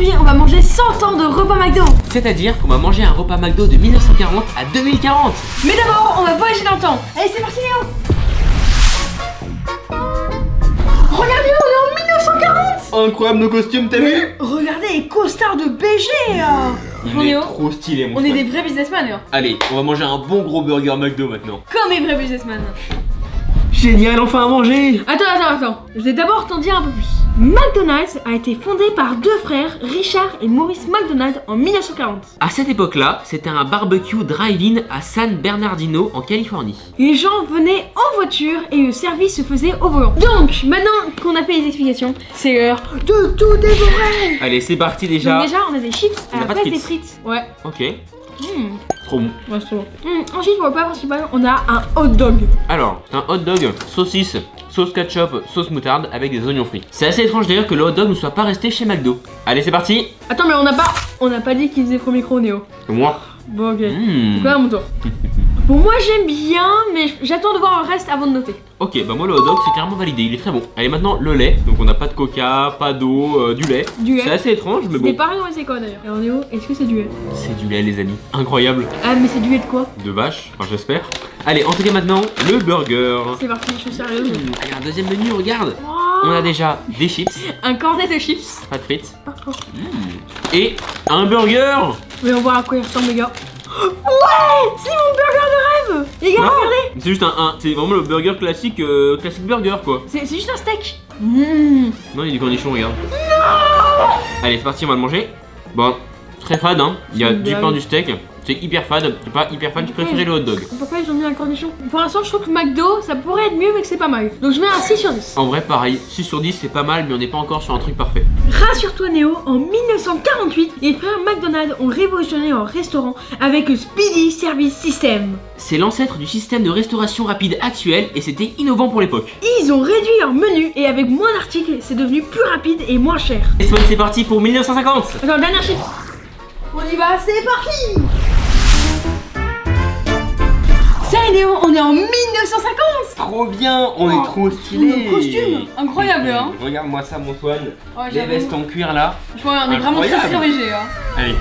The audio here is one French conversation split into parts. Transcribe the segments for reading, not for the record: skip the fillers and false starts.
Aujourd'hui, on va manger 100 ans de repas McDo. C'est-à-dire qu'on va manger un repas McDo de 1940 à 2040. Mais d'abord, on va voyager dans le temps. Allez, c'est parti, Léo. Regardez, on est en 1940. Incroyable nos costumes, t'as vu? Regardez les costards de BG. On est trop stylé, mon On est frère. des vrais businessmen, Léo. Allez, on va manger un bon gros burger McDo maintenant. Comme les vrais businessmen. Génial, enfin à manger. Attends. Je vais d'abord t'en dire un peu plus. McDonald's a été fondé par deux frères, Richard et Maurice McDonald, en 1940. À cette époque-là, c'était un barbecue drive-in à San Bernardino en Californie. Les gens venaient en voiture et le service se faisait au volant. Donc, maintenant qu'on a fait les explications, c'est l'heure de tout dévorer. Allez, c'est parti déjà. Donc déjà, on a des chips On à a la pas de place des frites. frites. Ouais. Ok, trop bon. Ouais, c'est bon. Ensuite, pour le plat principal, on a un hot dog. Alors, c'est un hot dog, saucisse, sauce ketchup, sauce moutarde avec des oignons frits. C'est assez étrange d'ailleurs que le hot dog ne soit pas resté chez McDo. Allez, c'est parti. Attends, mais on n'a pas dit qu'il faisait premier micro, Néo. Moi. Bon, ok. C'est quoi à mon tour? Bon, moi j'aime bien, mais j'attends de voir le reste avant de noter. Ok, bah moi le hot dog c'est carrément validé, il est très bon. Allez maintenant le lait, donc on n'a pas de coca, pas d'eau, du lait. Du lait. C'est assez étrange mais C'était bon. pareil dans les écoles d'ailleurs. Alors Néo, est-ce que c'est du lait? C'est du lait les amis, incroyable. Ah, mais c'est du lait de quoi? De vache, enfin j'espère. Allez, en tout cas maintenant, le burger. C'est parti, je suis sérieuse. Allez, un deuxième menu, regarde. Wow. On a déjà des chips, Un cornet de chips. pas de frites. Et un burger. Mais on va voir à quoi il ressemble, les gars. Ouais, c'est mon burger de rêve. Les gars, Ah. regardez. C'est juste c'est vraiment le burger classique, classique burger quoi. C'est juste un steak. Non, il y a du cornichon, regarde. Allez, c'est parti, on va le manger. Bon, très fade, hein. Il y a C'est du dingue. pain, du steak. C'est hyper fade. C'est pas hyper fade, je préférais le hot dog. Pourquoi ils ont mis un cornichon? Pour l'instant, je trouve que McDo, ça pourrait être mieux, mais que c'est pas mal. Donc je mets un 6 sur 10. En vrai, pareil. 6 sur 10, c'est pas mal, mais on n'est pas encore sur un truc parfait. Rassure-toi Néo, en 1948, les frères McDonald ont révolutionné leur restaurant avec le Speedy Service System. C'est l'ancêtre du système de restauration rapide actuel et c'était innovant pour l'époque. Ils ont réduit leur menu et avec moins d'articles, c'est devenu plus rapide et moins cher. Et c'est parti pour 1950. Attends, dernière chips. On y va, c'est parti. Ça y est Néo, on est en 1950. Trop bien, on est trop stylé. Le costume, incroyable hein. Regarde-moi ça, mon Swan. Ouais, Les j'avoue. vestes en cuir là. Je vois, on est vraiment très Incroyable. léger hein. Allez,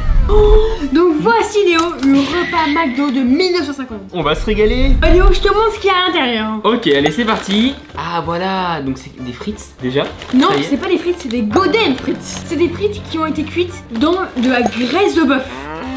Donc voici Néo, le repas McDo de 1950. on va se régaler. Néo, je te montre ce qu'il y a à l'intérieur. Ok, allez, c'est parti. Ah voilà, donc c'est des frites déjà. Non, Ça y est. c'est pas des frites, c'est des Golden frites. C'est des frites qui ont été cuites dans de la graisse de bœuf.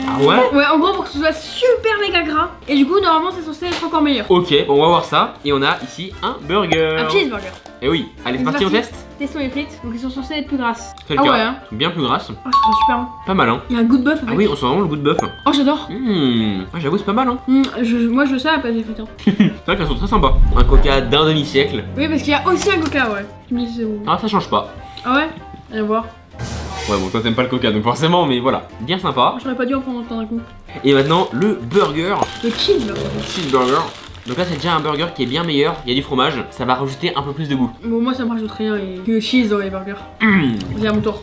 Ah ouais. Ouais, en gros pour que ce soit super méga gras. Et du coup, normalement, c'est censé être encore meilleur. Ok, bon, on va voir ça. Et on a ici un burger. Un cheeseburger. Et oui, allez, c'est parti, on teste. Testons les frites. Donc, ils sont censés être plus grasses. C'est le Ah cas. ouais, hein. Bien plus grasse. Oh, ça sent super bon. Pas mal, hein. Il y a un goût de bœuf avec. Ah oui, on sent vraiment le goût de bœuf. Oh, j'adore. Ah, j'avoue, c'est pas mal, hein. Moi, je veux ça à la place des frites. Hein. C'est vrai qu'elles sont très sympas. Un coca d'un demi-siècle. Oui, parce qu'il y a aussi un coca, ouais. Tu me dis, c'est où? Ah, ça change pas. Ah ouais. Allez voir. Ouais, bon, toi t'aimes pas le coca, donc forcément, mais voilà. Bien sympa. J'aurais pas dû en prendre autant d'un coup. Et maintenant, le burger. Le cheeseburger. Cheeseburger. Donc là, c'est déjà un burger qui est bien meilleur. Il y a du fromage. Ça va rajouter un peu plus de goût. Bon, moi, ça me rajoute rien. Et le cheese dans les burgers. J'ai à mon tour.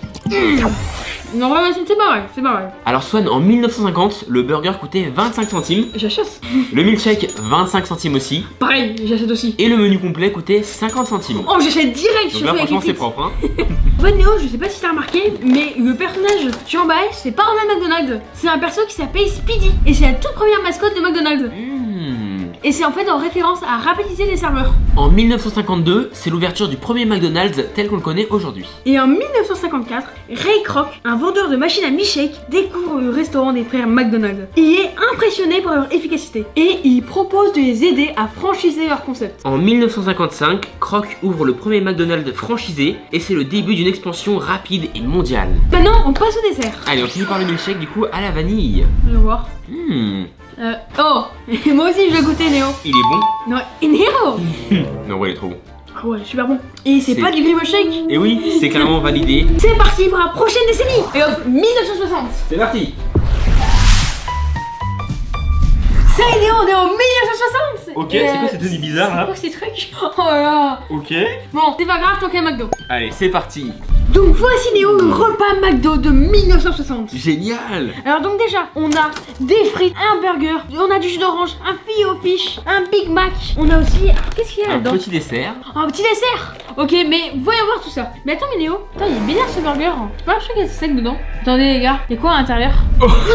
Non, vraiment, c'est pas mal. C'est pas mal. Alors, Swan, en 1950, le burger coûtait 25 centimes. J'achète. Le milkshake, 25 centimes aussi. Pareil, j'achète aussi. Et le menu complet coûtait 50 centimes. Oh, j'achète direct. Donc là, franchement, c'est propre, hein. En fait, Néo, je sais pas si t'as remarqué, mais le personnage Jean Baez, c'est pas Ronald McDonald. C'est un perso qui s'appelle Speedy. Et c'est la toute première mascotte de McDonald's. Et c'est en fait en référence à rapetisser les serveurs. En 1952, c'est l'ouverture du premier McDonald's tel qu'on le connaît aujourd'hui. Et en 1954, Ray Kroc, un vendeur de machines à milkshake, découvre le restaurant des frères McDonald. Il est impressionné par leur efficacité et il propose de les aider à franchiser leur concept. En 1955, Kroc ouvre le premier McDonald's franchisé et c'est le début d'une expansion rapide et mondiale. Maintenant, on passe au dessert. Allez, on finit par le milkshake du coup à la vanille. On va voir. Oh, et moi aussi je vais goûter Néo. Il est bon. Non, et Néo. Non, ouais, il est trop bon. Ah ouais, super bon. Et c'est pas du Grimace Shake. Et oui, c'est clairement validé. C'est parti pour la prochaine décennie. Et hop, 1960. C'est parti. Ça y est Néo, on est en 1960. Ok, Et, c'est quoi cette tenue bizarre C'est là? quoi ces trucs? Oh là là. Ok. Bon, c'est pas grave, tant qu'il y a McDo. Allez, c'est parti. Donc voici Néo, le repas McDo de 1960. Génial. Alors donc déjà, on a des frites, un burger, on a du jus d'orange, un filet au fish, un Big Mac. On a aussi, alors qu'est-ce qu'il y a Un là-dedans? petit dessert. Un petit dessert. Ok, mais voyons voir tout ça. Mais attends, mais Léo, attends, il est bizarre ce burger. C'est pas un truc qui est sec dedans. Attendez, les gars, il y a quoi à l'intérieur?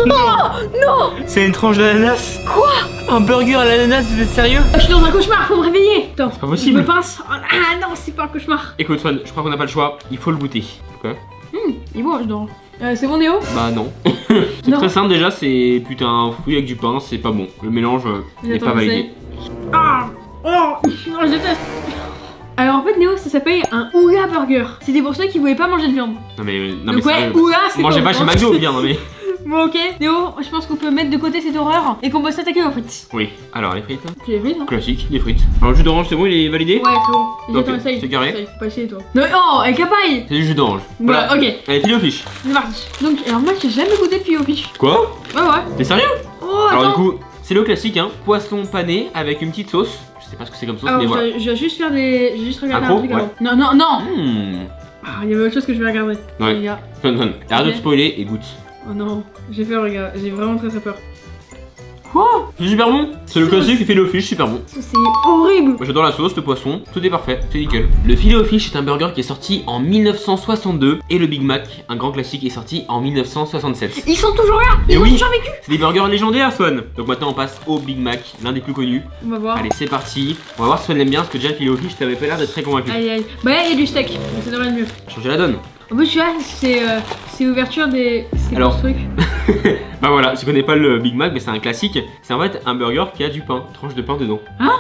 Non. C'est une tranche d'ananas. Quoi? Un burger à l'ananas, vous êtes sérieux? Je suis dans un cauchemar, faut me réveiller. Attends, C'est pas possible. Je me pince. Oh, ah non, c'est pas un cauchemar. Écoute Swan, je crois qu'on n'a pas le choix, il faut le goûter. Ok? Il est bon, je dors. C'est bon, Léo? Bah non. C'est Non. très simple déjà, c'est putain un fruit avec du pain, c'est pas bon. Le mélange n'est Attends, pas validé. Ah. Oh, je déteste. Alors en fait, Néo, ça s'appelle un Ouya Burger. C'était pour ceux qui voulaient pas manger de viande. Non mais Donc ouais, sérieux, Ouya, c'est mangez quoi, pas chez hein? McDo bien, non mais. Bon, ok. Néo, je pense qu'on peut mettre de côté cette horreur et qu'on peut s'attaquer aux frites. Oui, alors les frites. Tu les frites, hein? Classique, des frites. Alors le jus d'orange c'est bon, il est validé? Ouais, c'est bon. Ok, Attends, essaye. c'est carré. Essaye. Pas essayer, toi. Non, mais oh, avec la paille. C'est du jus d'orange. Voilà, ok. Allez, file aux fiches. C'est parti. Donc, alors moi, j'ai jamais goûté de filet au fish. Quoi? Ouais, ouais. T'es sérieux? Oh, Alors du attends. coup, c'est le classique hein, poisson pané avec une petite sauce. Je sais pas ce que c'est comme sauce, Alors, mais voilà. je vais juste faire des. Je vais juste regarder Accro, un truc ouais. avant. Non, non, non. Mmh. Ah, il y avait autre chose que je vais regarder. Ouais. Les gars. Fun, fun. Arrête de te Ok. spoiler et goûte. Oh non. J'ai fait, regarde. J'ai vraiment très peur. Quoi? C'est super bon. C'est le Sauce. classique filet au fish, super bon. Ça, c'est horrible. Moi j'adore la sauce, le poisson, tout est parfait, c'est nickel. Le filet au fish est un burger qui est sorti en 1962 et le Big Mac, un grand classique, est sorti en 1967. Ils sont toujours là. Et Ils ont oui. toujours vécu. C'est des burgers légendaires, Swan. Donc maintenant on passe au Big Mac, l'un des plus connus. On va voir. Allez, c'est parti. On va voir si Swan l'aime bien, parce que déjà le filet au fish, t'avais pas l'air d'être très convaincu. Aïe, aïe. Bah, il y a du steak. Donc, ça devrait être mieux. Changer la donne. En plus, tu vois, c'est l'ouverture des. C'est Alors. quoi ce truc? Bah voilà, je connais pas le Big Mac, mais c'est un classique. C'est en fait un burger qui a du pain, tranche de pain dedans. Hein?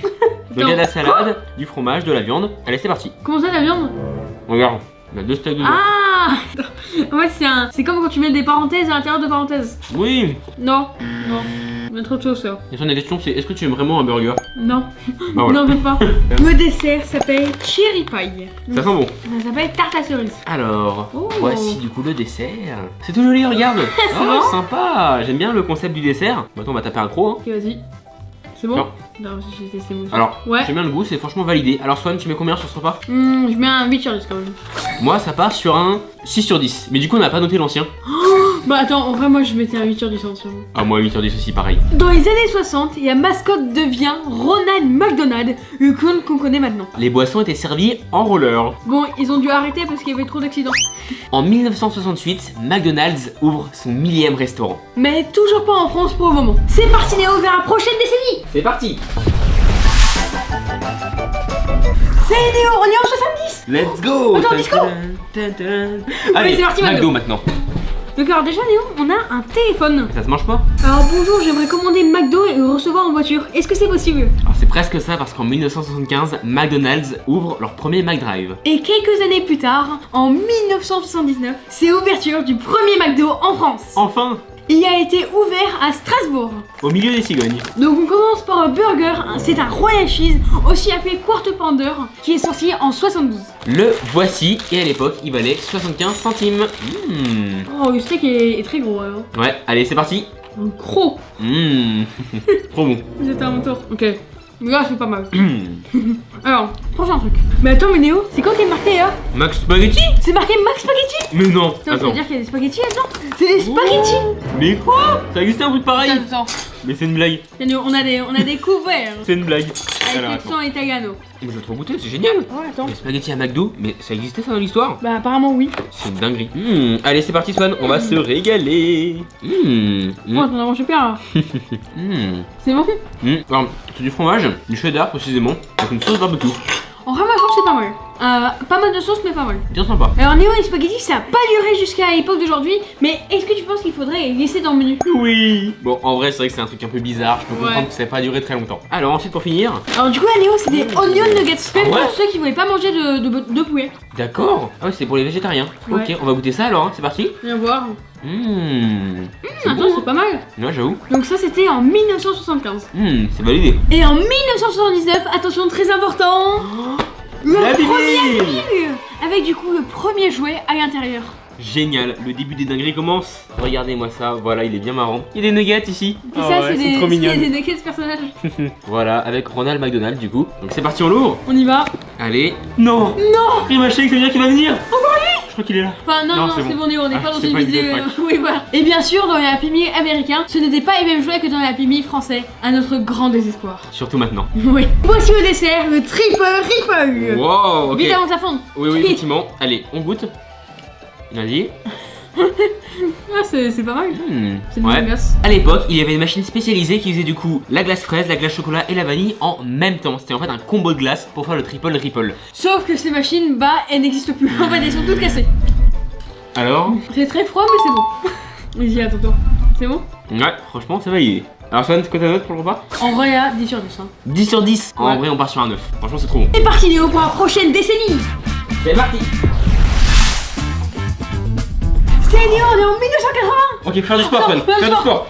Donc il y a de la salade, du fromage, de la viande. Allez, c'est parti. Comment ça, la viande? Regarde, on a deux steaks dedans. Ah. En fait, c'est comme quand tu mets des parenthèses à l'intérieur de parenthèses. Oui. Non, non. Il y a trop de choses, ça. Et la question c'est, est-ce que tu aimes vraiment un burger? Non. Bah voilà. Non, même pas. Le dessert s'appelle Cherry Pie. Ça sent bon. Ça s'appelle tarte à cerise. Alors, Oh. voici du coup le dessert. C'est tout joli, regarde. Oh, bon sympa. J'aime bien le concept du dessert. Maintenant, on va taper un croc. Hein. Ok, vas-y. C'est bon? Non. Non, j'ai testé moi aussi. Alors, Ouais. j'aime bien le goût, c'est franchement validé. Alors, Swan, tu mets combien sur ce repas? Je mets un 8 sur 10 quand même. Moi, ça part sur un 6 sur 10. Mais du coup, on n'a pas noté l'ancien. Bah attends, en vrai, moi je mettais un 8 sur 10 en ce moment. Ah, moi, 8 sur 10 aussi, pareil. Dans les années 60, la mascotte devient Ronald McDonald, le clown qu'on connaît maintenant. Les boissons étaient servies en roller. Bon, ils ont dû arrêter parce qu'il y avait trop d'accidents. En 1968, McDonald's ouvre son 1000e restaurant. Mais toujours pas en France pour le moment. C'est parti Néo vers la prochaine décennie. C'est parti. C'est Néo, on est en 70. Let's go. Attends, disco. Allez, c'est parti, McDo maintenant. Donc alors déjà Néo, on a un téléphone. Ça se mange pas? Alors bonjour, j'aimerais commander McDo et le recevoir en voiture. Est-ce que c'est possible? Alors c'est presque ça parce qu'en 1975, McDonald's ouvre leur premier McDrive. Et quelques années plus tard, en 1979, c'est l'ouverture du premier McDo en France. Enfin, Il a été ouvert à Strasbourg. au milieu des cigognes. Donc on commence par un burger, c'est un Royal Cheese, aussi appelé Quarter Pounder, qui est sorti en 72. Le voici et à l'époque il valait 75 centimes. Oh, le steak est très gros alors. Ouais, allez c'est parti. Un gros. Trop bon. C'était à mon tour. Ok. Là, c'est pas mal. Alors, prochain truc. Mais attends, mais Néo, c'est quoi qui est marqué là? Max Spaghetti? C'est marqué Max Spaghetti? Mais non, Ça veut attends. dire qu'il y a des spaghettis là-dedans? C'est des spaghettis! Mais quoi? Ça existait un truc pareil? Attends, Mais c'est une blague. Néo, on a des couverts C'est une blague. avec Alors, l'accent italiano. Mais je vais trop goûter, c'est génial. Ouais, attends. Les spaghettis à McDo, mais ça existait ça dans l'histoire? Bah, apparemment, oui. C'est une dinguerie. Allez c'est parti Swan, on va se régaler. Oh, t'en as mangé plein là. C'est bon? Alors, c'est du fromage, du cheddar précisément, avec une sauce barbecue. En vrai, moi, je trouve que c'est pas mal. Pas mal de sauce, mais pas mal. Bien sympa. Alors, Néo, les spaghettis, ça a pas duré jusqu'à l'époque d'aujourd'hui, mais est-ce que tu penses qu'il faudrait les laisser dans le menu? Oui. Bon, en vrai, c'est vrai que c'est un truc un peu bizarre. Je peux Ouais. comprendre que ça n'a pas duré très longtemps. Alors, ensuite, pour finir. Alors, du coup, là, Néo, c'est des onion nuggets. Même Ouais. pour ceux qui voulaient pas manger de poulet. D'accord. Ah ouais, c'est pour les végétariens. Ouais. Ok, on va goûter ça alors. Hein. C'est parti. Viens voir. Attends, c'est pas mal. Ouais, j'avoue. Donc, ça, c'était en 1975. C'est validé. Et en 1979, attention, très important, La le Bibi. premier Bibi, avec du coup le premier jouet à l'intérieur. Génial. Le début des dingueries commence. Regardez-moi ça. Voilà, il est bien marrant. Il y a des nuggets ici. Et Ah ça, ouais, c'est trop des mignon. nuggets personnages. Voilà, avec Ronald McDonald du coup. Donc c'est parti, on l'ouvre. On y va. Allez. Non. Non. Prima Shake, ça veut dire qu'il va venir. Encore lui. crois qu'il est là. Enfin, non, c'est bon, on est pas dans une vidéo. Oui, voilà. Et bien sûr, dans les Happy Meal américains, ce n'était pas les mêmes jouets que dans les Happy Meal français, à notre grand désespoir. Surtout maintenant. Oui. Voici le dessert, le triple ripple. Wow, ok. Vite avant que ça fonde. Oui, effectivement. Allez, on goûte. Vas-y. Ah, c'est pas mal. C'est une ouais. glace. À l'époque, il y avait une machine spécialisée qui faisait du coup la glace fraise, la glace chocolat et la vanille en même temps. C'était en fait un combo de glace pour faire le triple ripple. Sauf que ces machines, bah, elles n'existent plus. En fait, elles sont toutes cassées. Alors? C'est très froid, mais c'est bon. Vas-y, attends, toi. C'est bon? Ouais, franchement, c'est validé. Alors, Swan, c'est quoi ta note pour le repas? En vrai, là, 10 sur 10. Hein. 10 sur 10. Ouais. En vrai, on part sur un 9. Franchement, c'est trop bon. C'est parti, Léo, pour la prochaine décennie. C'est parti. C'est Léo, on est en 1980. Ok, faire du sport, Swan. Faire du sport.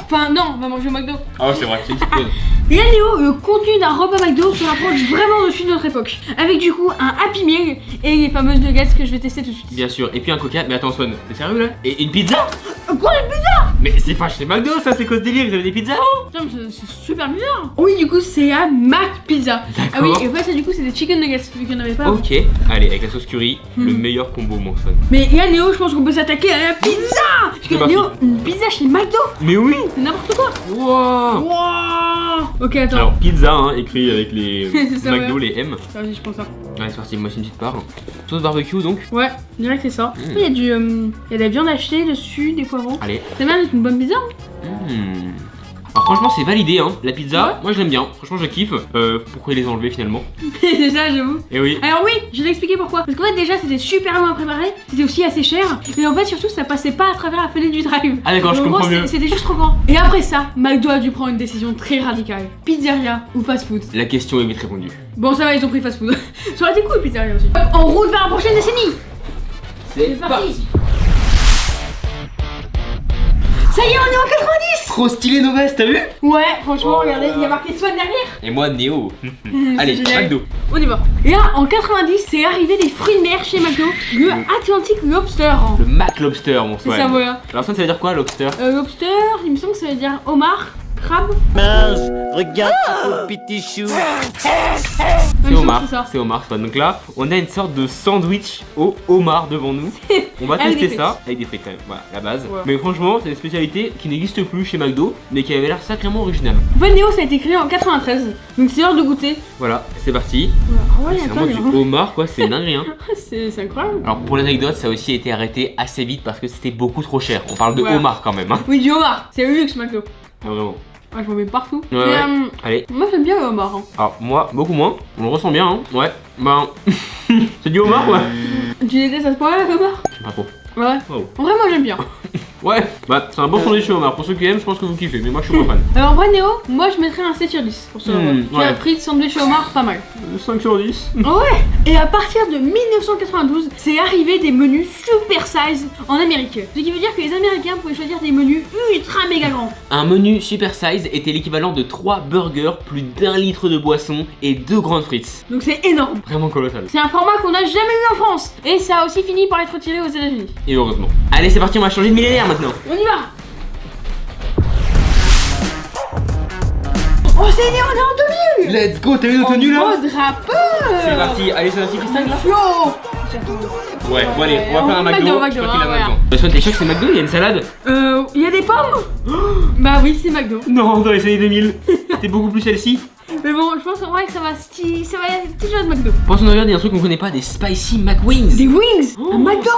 Enfin, non, on va manger au McDo. Ah ouais, c'est vrai, c'est une petite pause. Et là, Léo, le contenu d'un repas McDo se rapproche vraiment au-dessus de notre époque. Avec du coup un Happy Meal et les fameuses nuggets que je vais tester tout de suite. Bien sûr, et puis un coca. Mais attends, Swan, t'es sérieux là? Et une pizza? Quoi, une pizza? Mais c'est pas chez McDo, ça, c'est cause délire. Vous avez des pizzas? Putain, mais c'est super bizarre. Oui, du coup, c'est à Mac Pizza. Ah oui, et en fait, ça, du coup, c'est des chicken nuggets, vu qu'il n'y en avait pas. Ok, allez, avec la sauce curry, le meilleur combo, mon Swan. Mais là, Léo, je pense qu'on peut s'attaquer à la pizza. Parce que C'est parti. Léo, une pizza chez McDo, Mais oui! c'est n'importe quoi. Wow! Wow. Ok, attends. Alors, pizza, hein, écrit avec les C'est ça, McDo, ouais. les M. Vas-y, je prends ça. Allez, c'est parti, moi c'est une petite part. Sauce barbecue donc. Ouais, je dirais que c'est ça. Il y a il y a de la viande hachetée dessus, des poivrons. Allez. C'est même une bonne pizza. Alors franchement c'est validé hein, la pizza, Ouais. moi je l'aime bien, franchement je kiffe. Pourquoi les enlever finalement? Déjà, j'avoue. Et oui. Alors oui, je vais expliquer pourquoi. Parce qu'en fait déjà c'était super long à préparer, c'était aussi assez cher. Et en fait surtout ça passait pas à travers la fenêtre du drive. Ah d'accord, je Donc, en comprends gros, mieux. c'était juste trop grand. Et après ça, McDo a dû prendre une décision très radicale. Pizzeria ou fast food. La question est vite répondue. Bon ça va, ils ont pris fast food. Ça aurait été cool pizzeria aussi. Hop, en route vers la prochaine décennie. C'est parti. Ça y est, on est en 90. Trop stylé Novas, t'as vu? Ouais, franchement, regardez, il y a marqué Swan derrière. Et moi Néo. Allez, génial. McDo. On y va. Et là, en 90, c'est arrivé des fruits de mer chez McDo. Le Atlantic Lobster. Le Mac Lobster mon C'est Swan. ça, voilà. Alors ça veut dire quoi lobster? Lobster, il me semble que ça veut dire homard, crabe. Mange, regarde ce petit chou. C'est homard, c'est homard Swan. Donc là, on a une sorte de sandwich au homard devant nous. On va Avec tester des ça avec des frites quand même, voilà, la base. Ouais. Mais franchement, c'est une spécialité qui n'existe plus chez McDo, mais qui avait l'air sacrément originale. En fait, Néo, ça a été créé en 93. Donc c'est l'heure de goûter. Voilà, c'est parti. Ah ouais, C'est attends, vraiment du homard quoi, c'est dingue hein. c'est incroyable. Alors pour l'anecdote, ça a aussi été arrêté assez vite parce que c'était beaucoup trop cher. On parle de Ouais. homard quand même hein. Oui, du homard. C'est le luxe McDo. Ah, vraiment. Ah, je m'en mets partout. Ouais, Mais, ouais. Allez. moi, j'aime bien le homard. Hein. Alors moi, beaucoup moins. On le ressent bien hein. Ouais. Ben. C'est du homard ouais. Tu détestes à ce point-là, le homard? Pas trop. Ouais. Oh. En vrai, moi, j'aime bien. Ouais. Bah c'est un bon sandwich au homard. Pour ceux qui aiment, je pense que vous kiffez. Mais moi je suis pas fan. Alors, en vrai, Néo, moi, je mettrais un 7 sur 10 pour ce repas. ouais. J'ai appris de sandwich au homard, pas mal. 5 sur 10. Ouais. Et à partir de 1992, c'est arrivé des menus super size en Amérique. Ce qui veut dire que les Américains pouvaient choisir des menus ultra méga grands. Un menu super size était l'équivalent de 3 burgers, plus d'1 litre de boisson et 2 grandes frites. Donc c'est énorme. Vraiment colossal. C'est un format qu'on n'a jamais eu en France. Et ça a aussi fini par être retiré aux États-Unis. Et heureusement. Allez c'est parti, on va changer de millénaire maintenant. On y va. Oh, c'est né, on est en 2000. Let's go, t'as vu nos tenues là? Oh, drapeau. C'est parti, allez c'est un petit freestyle là? Yo. Ouais, bon allez, on va faire un McDo. Je crois qu'il a voilà. maintenant. Soit t'es sûr que c'est McDo, il y a une salade? Il y a des pommes. Bah oui, c'est McDo. Non, dans les années 2000, c'était beaucoup plus celle-ci. Mais bon, je pense en vrai que ça va être toujours de McDo. Pense qu'on regarde un truc qu'on connaît pas, des Spicy McWings. Des wings. Un McDo.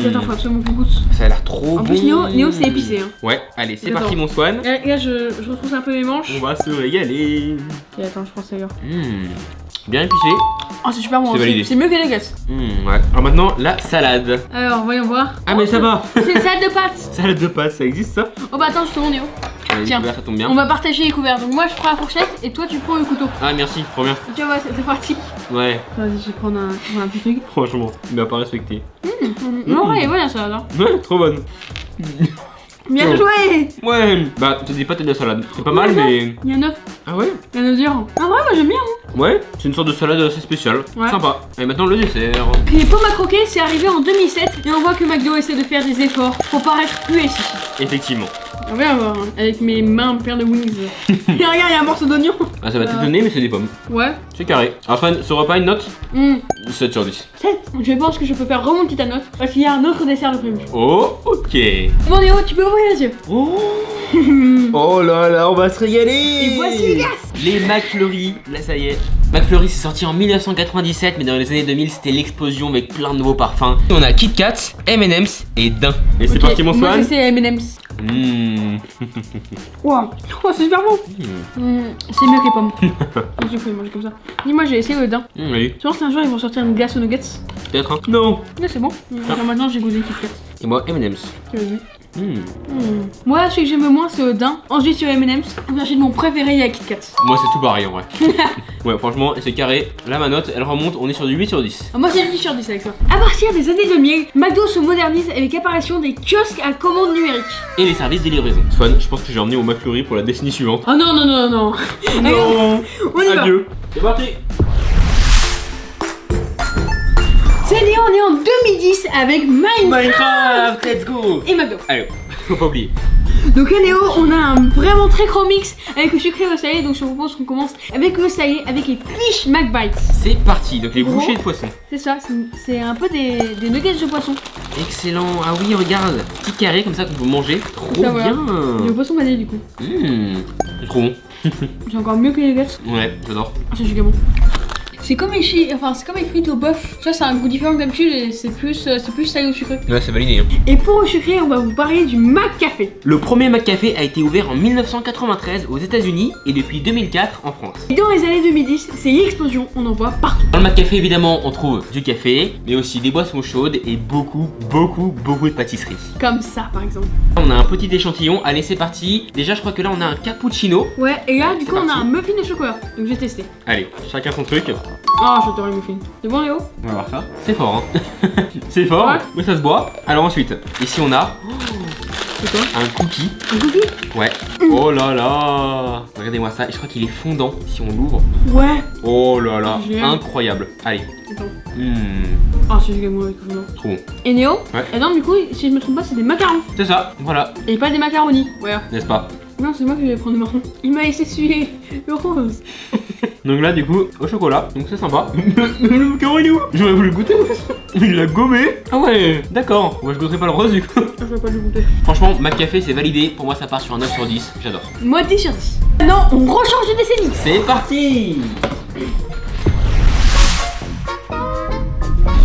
Attends, faut absolument qu'on goûte. Ça a l'air trop En bon. plus, Néo c'est épicé. Hein. Ouais, allez, c'est Attends. parti mon Swan. Là, je retrouve un peu mes manches. On va se régaler. Ok, attends, je pense ailleurs. Bien épicé. Oh, c'est super bon. C'est validé. C'est mieux que les gâteaux. Ouais. Alors maintenant, la salade. Alors, voyons voir. Ah mais ça va. C'est une salade de pâtes. Salade de pâtes, ça existe ça? Oh bah attends, je te montre Néo. Allez, Tiens. couvert, ça tombe bien. On va partager les couverts. Donc moi je prends la fourchette et toi tu prends le couteau. Ah merci, trop bien. Tu vois, c'est parti. Ouais, Vas-y, je vais prendre un petit truc. franchement, il m'a pas respecté. Non, ouais, voilà ça là. Ouais, trop bonne. Bien Oh. joué. Ouais, bah t'as des pâtes et de la salade. C'est pas mal mais... Il y a 9. Ah ouais? Il y a 9 dirhams. Ah ouais, moi j'aime bien. Hein. Ouais, c'est une sorte de salade assez spéciale. Ouais. Sympa. Et maintenant le dessert. Les pommes à croquer, c'est arrivé en 2007 et on voit que McDo essaie de faire des efforts pour paraître plus ici. Effectivement. On va voir, hein, avec mes mains pleines de wings. Et regarde, il y a un morceau d'oignon. Ah, ça va t'étonner, mais c'est des pommes. Ouais. C'est carré. Alors, Swan, ce repas, une note 7 sur 10. 7. Je pense que je peux faire remonter ta note parce qu'il y a un autre dessert de prévu. Oh, ok. Bon, Néo, tu peux ouvrir les yeux. Oh. Oh là là, on va se régaler. Et voici les glaces. Les McFlurry, là ça y est. McFlurry c'est sorti en 1997, mais dans les années 2000 c'était l'explosion avec plein de nouveaux parfums. On a Kit Kat, M&M's et Daim. Et c'est Ok, parti mon Moi, Swan. je sais M&M's. Wow. Oh, c'est super bon. C'est mieux que les pommes. Je peux les manger comme ça. Dis-moi, j'ai essayé le daim. Oui, Tu penses qu'un jour ils vont sortir une glace aux nuggets? peut-être hein. Non. Ouais, c'est bon. Genre maintenant j'ai goûté Kit Kat. Et moi M&M's. Tu veux dire? Moi, celui que j'aime le moins, c'est le daim. Ensuite, sur M&M's. Ensuite, mon préféré, il y a Kit Kat. Moi c'est tout pareil en vrai. Ouais franchement c'est carré. Là ma note elle remonte, on est sur du 8 sur 10. Moi, j'ai 10 sur 10 avec ça. À partir des années 2000, McDo se modernise avec l'apparition des kiosques à commande numérique. Et les services de livraison. Swan, je pense que j'ai emmené au McFlurry pour la décennie suivante. Oh non, non, non, non. Non. On y va. Adieu. C'est parti. C'est né, on est en 2010 avec Minecraft, let's go. et McDo. Allez, faut pas oublier. Donc à Néo, on a un vraiment très gros mix avec le sucré et le salé. Donc je vous propose qu'on commence avec le salé, avec les Fish McBites. C'est parti, donc les Gros. bouchées de poisson. C'est ça, c'est un peu des nuggets de poisson. Excellent. Ah oui, regarde, petit carré comme ça qu'on peut manger. Trop Ça, voilà. bien. Le poisson vanille du coup. C'est trop bon. C'est encore mieux que les nuggets. Ouais, j'adore. Ah, c'est giga bon. C'est comme les frites au bœuf. Ça, c'est un goût différent que d'habitude et c'est plus salé ou sucré. Ouais, c'est validé. Hein. Et pour le sucré, on va vous parler du McCafé. Le premier McCafé a été ouvert en 1993 aux États-Unis et depuis 2004 en France. Et dans les années 2010, c'est l'explosion, on en voit partout. Dans le McCafé, évidemment, on trouve du café, mais aussi des boissons chaudes et beaucoup de pâtisseries. Comme ça, par exemple. On a un petit échantillon. Allez, c'est parti. Déjà, je crois que là, on a un cappuccino. Ouais, et là, du C'est coup, on a parti. un muffin de chocolat. Donc, j'ai testé. Allez, chacun son truc. Oh, j'adore les muffins. C'est bon, Léo? On va voir ça. C'est fort, hein. C'est fort, Ouais. mais ça se boit. Alors ensuite, ici on a C'est quoi? un cookie. Un cookie? Ouais. Oh là là. Regardez-moi ça. Et je crois qu'il est fondant si on l'ouvre. Ouais. Oh là là. Génial. Incroyable. Allez. Attends. Mmh. Ah, c'est giga bon avec le fondant. Trop bon. Et Néo? Ouais. Attends, du coup, si je me trompe pas, c'est des macarons. C'est ça. Voilà. Et pas des macaronis. Ouais. N'est-ce pas? Non, c'est moi qui vais prendre le marron. Il m'a laissé suer le rose. Donc là, du coup, au chocolat. Donc c'est sympa. Le macaron il est où? J'aurais voulu le goûter. Il l'a gommé. Ah ouais. D'accord. Moi je goûterai pas le rose du coup. Je vais pas le goûter. Franchement, McCafé c'est validé. Pour moi, ça part sur un 9 sur 10. J'adore. Moi, 10 sur 10. Non, on rechange de décennie. C'est parti.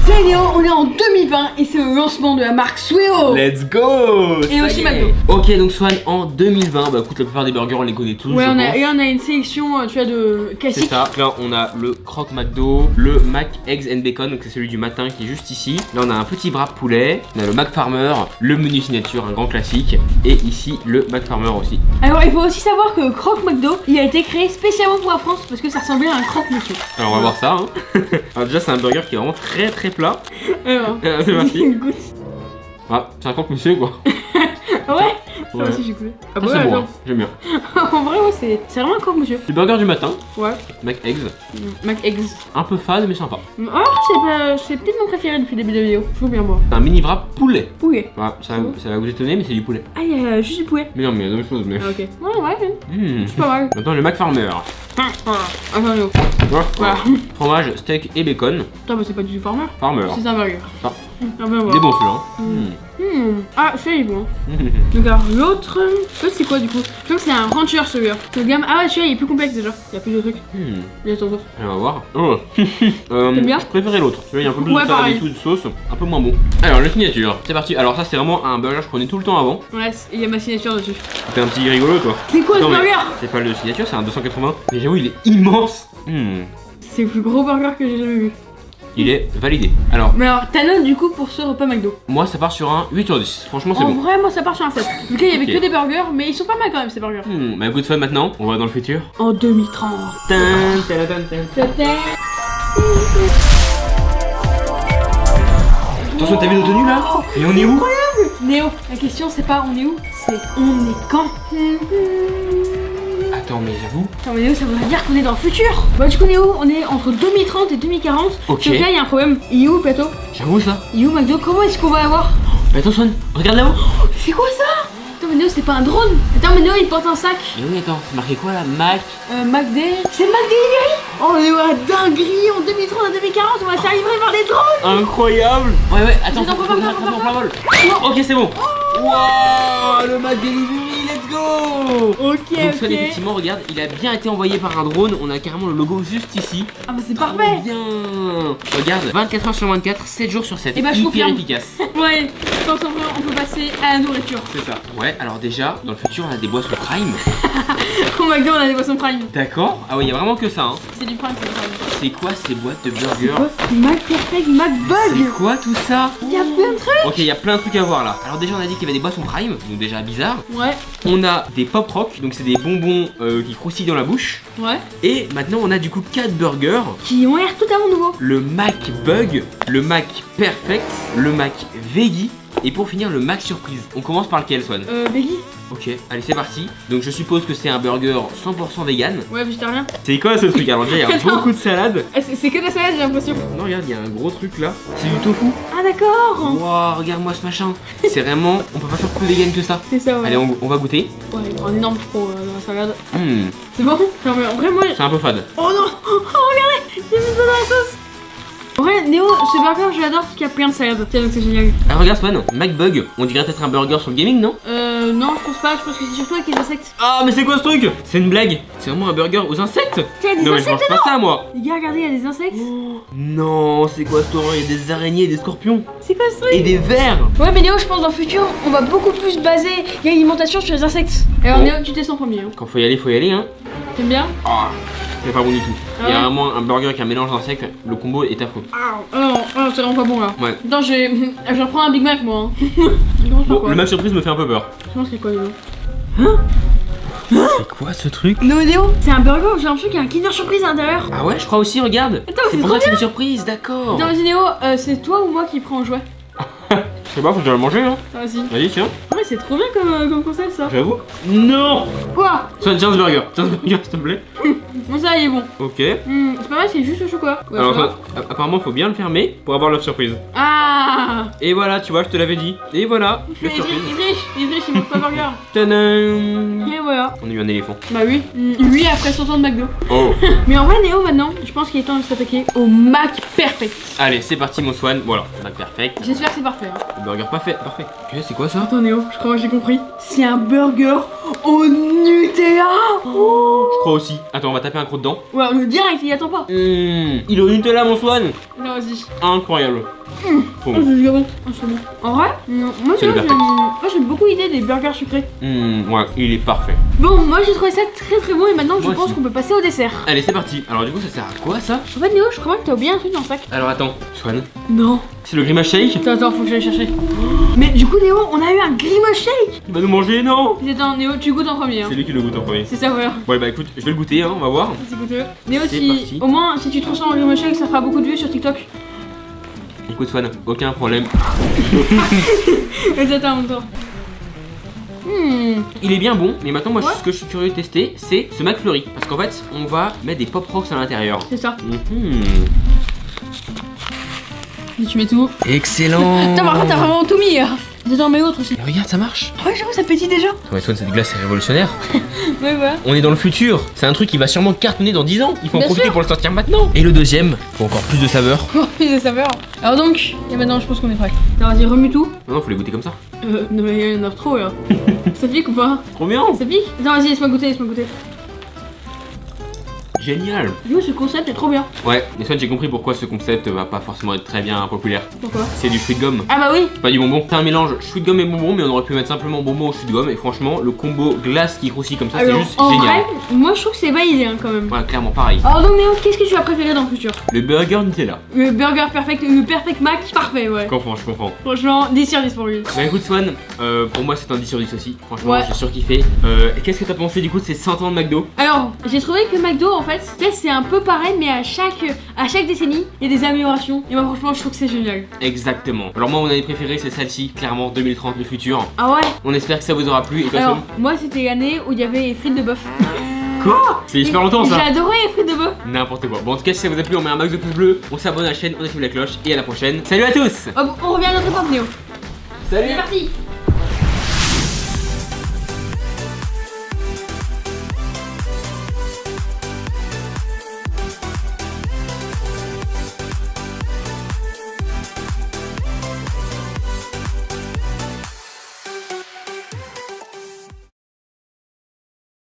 C'est Léo, on est en 2020 et c'est le lancement de la marque Sueo. Let's go. Et Ça aussi y est. McDo. Ok, donc Swan en 2020, bah écoute, la plupart des burgers on les connaît tous. Ouais, je on a, pense. et on a une sélection, tu vois, de C'est classiques. ça. Là, on a le croque McDo, le Mac Eggs and Bacon, donc c'est celui du matin qui est juste ici. Là, on a un petit wrap poulet, on a le Mac Farmer, le menu signature, un grand classique, et ici le Mac Farmer aussi. Alors, il faut aussi savoir que le croque McDo, il a été créé spécialement pour la France parce que ça ressemblait à un croque monsieur. Alors, on va voir ça. Hein. Alors, déjà, c'est un burger qui est vraiment très plat. Alors, C'est parti. goûte. Ah, c'est un croque monsieur quoi. Ouais. Ça Ouais. aussi, j'ai goûté. Ah, c'est bon, hein. J'aime bien. En vrai, ouais, c'est vraiment un croque monsieur. Le burger du matin, Ouais. Mac Eggs, Mac Eggs. un peu fade mais sympa. Oh, c'est peut-être mon préféré depuis le début de la vidéo. Je trouve bien moi. Un mini wrap poulet. Poulet. Ouais, ça va vous étonner, mais c'est du poulet. Ah, il y a juste du poulet. Mais non, mais il y a d'autres choses, mais. Ah, ok. Ouais. Mmh. C'est pas mal. Maintenant, le Mac Farmer. Attends, Léo. Voilà. Voilà. Fromage, steak et bacon. Attends, bah, c'est pas du farmer. Farmer. C'est un burger. Ah. Ah, ben voilà. Des bons celui-là. Ah, celui-là il est bon. Mmh. Donc alors l'autre c'est quoi du coup? Je crois que c'est un rancher celui-là. Le gamme. Ah ouais, celui-là il est plus complexe déjà. Il y a plus de trucs. Mmh. Il y a ton d'autres. On va voir. Oh. T'aimes bien? Je préférais l'autre. Celui-là, il y a un peu plus Ouais, de salade pareil. et tout, de sauce. Un peu moins bon. Alors, le signature. C'est parti. Alors, ça, c'est vraiment un burger que je prenais tout le temps avant. Ouais, il y a ma signature dessus. T'es un petit rigolo, toi. C'est quoi ce Non, mais burger? c'est pas le signature, c'est un 280. Mais j'avoue, il est immense. C'est le plus gros burger que j'ai jamais vu. Il est validé. Alors, Mais alors ta note du coup pour ce repas McDo? moi, ça part sur un 8 sur 10. Franchement, c'est En bon. vrai, moi ça part sur un 7. Donc il y avait Ok. que des burgers, mais ils sont pas mal quand même ces burgers. Bah, écoute, Swan, maintenant, on va dans le futur. En 2030. Tin, tadadam, tin. Attention, t'as vu nos tenues là? Et on est où? Néo, la question c'est pas on est où, c'est on est quand. Attends, mais j'avoue. Attends, mais Néo, ça voudrait dire qu'on est dans le futur. Bah du coup Néo, on est entre 2030 et 2040. Ok. Donc là il y a un problème. Il est où le plateau? J'avoue ça. Il est où McDo? Comment est-ce qu'on va avoir? Mais attends, Swan, regarde là-haut. C'est quoi ça? Attends, mais Néo, c'est pas un drone. Attends, mais Néo, il porte un sac. Et oui, attends, c'est marqué quoi là? Mac. MacD. C'est MacD. Oh, Néo, la dinguerie. En 2030 à 2040, on va s'arriver par les drones. Incroyable. Ouais, attends, Attends, faut faut pas, attraper en plein vol. Oh. Ok, c'est bon. Wow, le Mac Delivery, let's go. Ok, Donc Swan, effectivement, regarde, il a bien été envoyé par un drone. On a carrément le logo juste ici. Ah bah c'est Trop parfait. bien. Regarde, 24 heures sur 24, 7 jours sur 7. Eh ben, je hyper confirme. efficace. Ouais, je pense on peut passer à la nourriture. C'est ça. Ouais, alors déjà, dans le futur, on a des boissons Prime. Au McDo, on a des boissons Prime. D'accord. Ah ouais, il y a vraiment que ça, hein. C'est du Prime, c'est du Prime. C'est quoi ces boîtes de burgers? Mac Perfect, Mac C'est Bug. quoi tout ça? Il y a plein de trucs. Ok, il y a plein de trucs à voir là. Alors déjà, on a dit qu'il y avait des boissons Prime, donc déjà bizarre. Ouais, On a des Pop Rock, donc c'est des bonbons qui croustillent dans la bouche. ouais. Et maintenant, on a du coup 4 burgers. Qui ont l'air totalement nouveaux. Le Mac Bug, le Mac Perfect, le Mac Veggie et pour finir le Mac Surprise. On commence par lequel, Swan? Veggie. Ok, allez c'est parti. Donc je suppose que c'est un burger 100% vegan. Ouais, végétarien. C'est quoi ce truc? Alors déjà il y a Attends. beaucoup de salade. C'est que de la salade, j'ai l'impression. Non regarde, il y a un gros truc là. C'est du tofu. Ah, d'accord. Wow, regarde-moi ce machin. C'est vraiment, on peut pas faire plus vegan que ça. C'est ça, ouais. Allez, on va goûter. Ouais, un énorme trou dans la salade. C'est bon? Non, mais en vrai, moi. C'est un peu fade. Oh non! Oh, regardez! J'ai mis ça dans la sauce! En vrai, Néo, ce burger, je l'adore parce qu'il y a plein de salade. Tiens, donc c'est génial. Alors regarde Swan, MacBug, on dirait peut-être un burger sur le gaming, non? Non, je pense pas. Je pense que c'est surtout avec les insectes. Ah mais c'est quoi ce truc? C'est une blague. C'est vraiment un burger aux insectes? Tiens, il y a des Non mais je insectes mange pas ça moi. Les gars, regardez, il y a des insectes. Non, c'est quoi ce horreur? Il y a des araignées et des scorpions. C'est quoi ce truc? Et des vers. Ouais, mais Néo, je pense dans le futur, on va beaucoup plus baser l'alimentation sur les insectes. Alors, Oh. Néo, tu testes en premier. Hein. Quand faut y aller, hein. T'aimes bien? Ah, c'est pas bon du tout. Ah Il y a ouais vraiment un burger avec un mélange d'insectes. Le combo est affreux. Ah non, c'est vraiment pas bon là. Ouais. Attends, je vais reprendre un Big Mac moi. Hein. Je commence par Bon, quoi? le Mac Surprise me fait un peu peur. Je pense que c'est quoi, Néo? C'est quoi ce truc? Non, Néo, c'est un burger, j'ai l'impression qu'il y a un Kinder Surprise à l'intérieur. Ah ouais, je crois aussi, regarde. Attends, C'est c'est pour trop ça que c'est une surprise, d'accord. Attends, vas-y, Néo, c'est toi ou moi qui prends en jouet? Je sais pas, faut déjà le manger, hein. Ah, vas-y. Vas-y, tiens. Ouais, c'est trop bien comme concept ça. J'avoue. Non. Quoi? Tiens ce burger. Tiens ce burger, s'il te plaît. Bon, ça, il est bon. Ok. C'est pas mal, c'est juste le chocolat. Ouais, Alors, ça va. apparemment, faut bien le fermer pour avoir l'œuf surprise. Ah! Et voilà, tu vois, je te l'avais dit. Et voilà, Il l'œuf surprise. est riche, il mange pas burger. Tadam. Et voilà. On a eu un éléphant. Bah oui. Lui après 100 ans de McDo. Oh. Mais en vrai, Néo, maintenant, je pense qu'il est temps de s'attaquer au Mac Perfect. Allez, c'est parti, mon Swan. Voilà, Mac Perfect. J'espère que c'est parfait. Hein. Le burger parfait, parfait. Ok, c'est quoi ça? Attends, Néo, je crois que j'ai compris. C'est un burger au Nutella. Je crois aussi. Attends, on va taper un croc dedans. Ouais, le direct, il attend pas. Il est au Nutella, mon Swan. Non, vas-y. Incroyable. Trop Oh, bon. c'est bon. Oh, c'est bon. En vrai, moi, C'est tu le vois, perfect. moi j'aime beaucoup l'idée des burgers sucrés. Ouais, il est parfait. Bon, moi j'ai trouvé ça très bon et maintenant je Moi pense aussi. qu'on peut passer au dessert. Allez, c'est parti. Alors, du coup, ça sert à quoi ça? En fait, Néo, je crois que t'as oublié un truc dans le sac. Alors, attends, Swan, Non. c'est le grimace shake? Attends, faut que j'aille chercher. Mais du coup, Néo, on a eu un grimace shake. Il va nous manger, non? Attends, Néo, tu goûtes en premier. Hein. C'est lui qui le goûte en premier. C'est ça, voilà. Ouais, bah écoute, je vais le goûter, hein, on va voir. C'est goûteux. Néo, C'est si parti. au moins si tu transformes en grimace shake, ça fera beaucoup de vues sur TikTok. Écoute, Swan, aucun problème. Vas-y, attends, en même temps. Il est bien bon, mais maintenant, moi, Ouais. ce que je suis curieux de tester, c'est ce McFlurry. Parce qu'en fait, on va mettre des Pop Rocks à l'intérieur. C'est ça. Mhm. Et tu mets tout. Excellent. Attends, par contre, t'as vraiment tout mis. Attends, mais autre aussi. Et regarde, ça marche. Ouais, j'avoue, ça pétille déjà. Ouais, Swan, cette glace, c'est révolutionnaire. Ouais, voilà. On est dans le futur. C'est un truc qui va sûrement cartonner dans 10 ans. Il faut en Bien profiter sûr. pour le sortir maintenant. Et le deuxième, pour encore plus de saveur. Oh, plus de saveur. Alors donc, et maintenant, je pense qu'on est prêt. Alors, vas-y, remue tout. Non, faut les goûter comme ça. Non, mais il y en a trop là. Ça pique ou pas? Trop bien. Ça pique? Attends, vas-y, laisse-moi goûter, laisse-moi goûter. Génial. Yo, ce concept est trop bien. Ouais, mais Swan, j'ai compris pourquoi ce concept va pas forcément être très bien populaire. Pourquoi? C'est du chewing gum. Ah bah oui. Pas du bonbon. C'est un mélange chewing gum et bonbon, mais on aurait pu mettre simplement bonbon au chewing gum. Et franchement, le combo glace qui croustille comme ça, c'est Alors, juste en génial. vrai, moi je trouve que c'est validé hein, quand même. Ouais, clairement pareil. Alors donc Néo, qu'est-ce que tu as préféré dans le futur? Le burger Nutella. Le burger perfect, le perfect Mac, parfait ouais. Je comprends. Franchement, 10 sur 10 pour lui. Bah écoute Swan, pour moi c'est un 10 sur 10 aussi. Franchement, Ouais. j'ai surkiffé. Qu'est-ce que t'as pensé du coup de ces 100 ans de McDo? Alors, j'ai trouvé que McDo en fait, tu sais, c'est un peu pareil, mais à chaque décennie, il y a des améliorations. Et moi franchement, je trouve que c'est génial. Exactement. Alors moi mon année préférée c'est celle-ci, clairement 2030 le futur. Ah ouais? On espère que ça vous aura plu. Et toi Alors, Swan? moi c'était l'année où il y avait les frites de bœuf. Quoi? C'est super longtemps J'ai ça. adoré les frites de bœuf. N'importe quoi. Bon en tout cas si ça vous a plu, on met un max de pouces bleus, on s'abonne à la chaîne, on active la cloche et à la prochaine. Salut à tous. Hop, on revient à notre époque Néo. Salut. C'est parti.